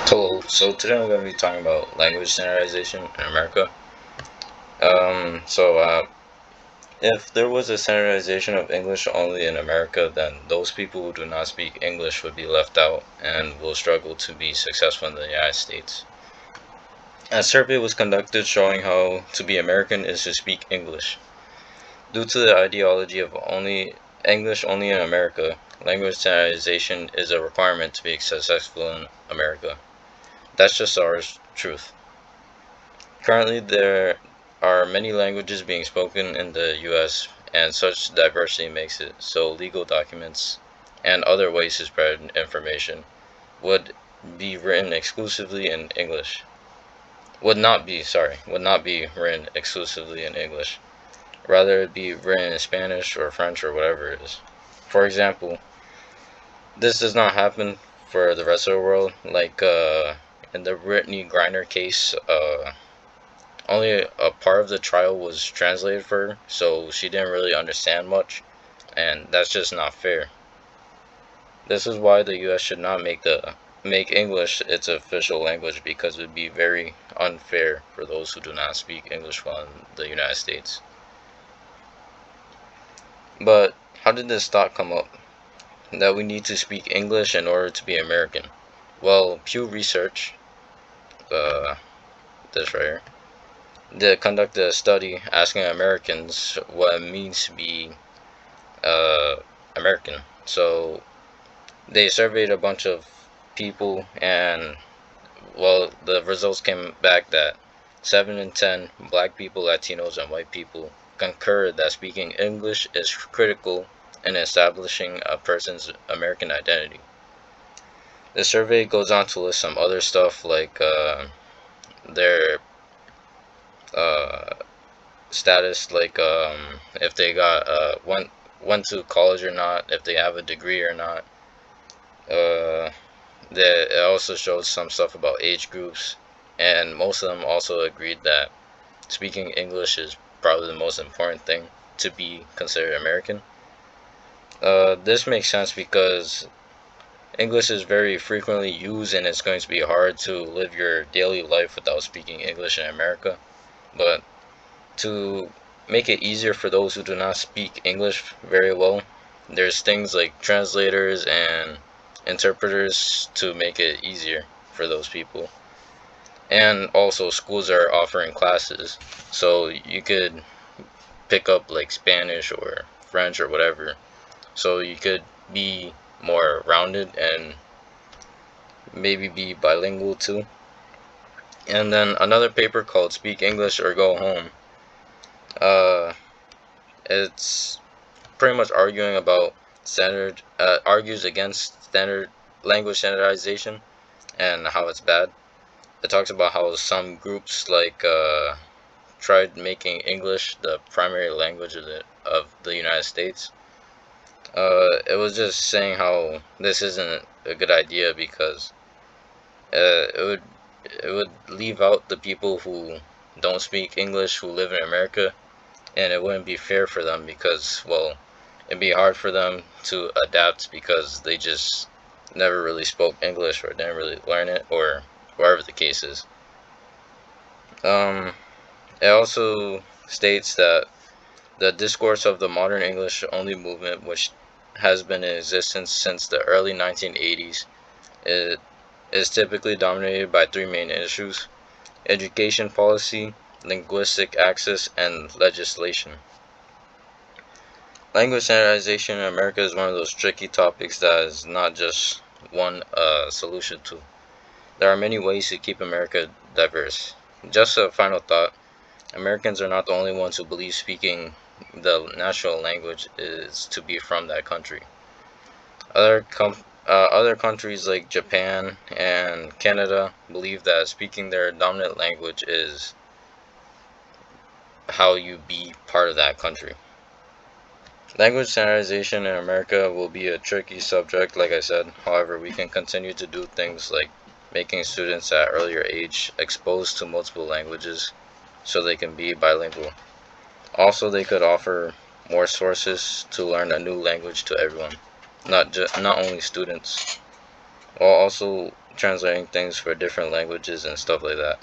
Hello, so today I'm going to be talking about language standardization in America. If there was a standardization of English only in America, then those people who do not speak English would be left out and will struggle to be successful in the United States. A survey was conducted showing how to be American is to speak English. Due to the ideology of only English only in America, language standardization is a requirement to be successful in America. That's just our truth. Currently, there are many languages being spoken in the US, and such diversity makes it so legal documents and other ways to spread information would be written exclusively in English. Would not be written exclusively in English. Rather, it be written in Spanish or French or whatever it is. For example, this does not happen for the rest of the world. In the Brittany Griner case, only a part of the trial was translated for her, so she didn't really understand much, and that's just not fair. This is why the U.S. should not make English its official language, because it would be very unfair for those who do not speak English well in the United States. But how did this thought come up that we need to speak English in order to be American? Well, Pew Research, uh, this right here, they conducted a study asking Americans what it means to be uh, American. So they surveyed a bunch of people, and well, the results came back that 7 in 10 black people, Latinos, and white people concur that speaking English is critical in establishing a person's American identity. The survey goes on to list some other stuff like their uh, status, like if they got went to college or not, if they have a degree or not. Uh, it also shows some stuff about age groups, and most of them also agreed that speaking English is probably the most important thing to be considered American. This makes sense because English is very frequently used, and it's going to be hard to live your daily life without speaking English in America. But to make it easier for those who do not speak English very well, there's things like translators and interpreters to make it easier for those people. And also, schools are offering classes, so you could pick up like Spanish or French or whatever, so you could be more rounded and maybe be bilingual too. And then another paper called Speak English or Go Home. Uh, it's pretty much arguing about argues against standard language standardization and how it's bad. It talks about how some groups tried making English the primary language of the United States. It was just saying how this isn't a good idea because uh, it would it would leave out the people who don't speak English who live in America, and it wouldn't be fair for them because, well, it'd be hard for them to adapt because they just never really spoke English or didn't really learn it, or whatever the case is. Um, it also states that the discourse of the modern English only movement, which has been in existence since the early 1980s, it is typically dominated by three main issues: education policy, linguistic access, and legislation. Language standardization in America is one of those tricky topics that is not just one solution to. There are many ways to keep America diverse. Just a final thought: Americans are not the only ones who believe speaking the national language is to be from that country. Other countries like Japan and Canada believe that speaking their dominant language is how you be part of that country. Language standardization in America will be a tricky subject, like I said. However, we can continue to do things like making students at earlier age exposed to multiple languages so they can be bilingual. Also, they could offer more sources to learn a new language to everyone, not only students. While also translating things for different languages and stuff like that.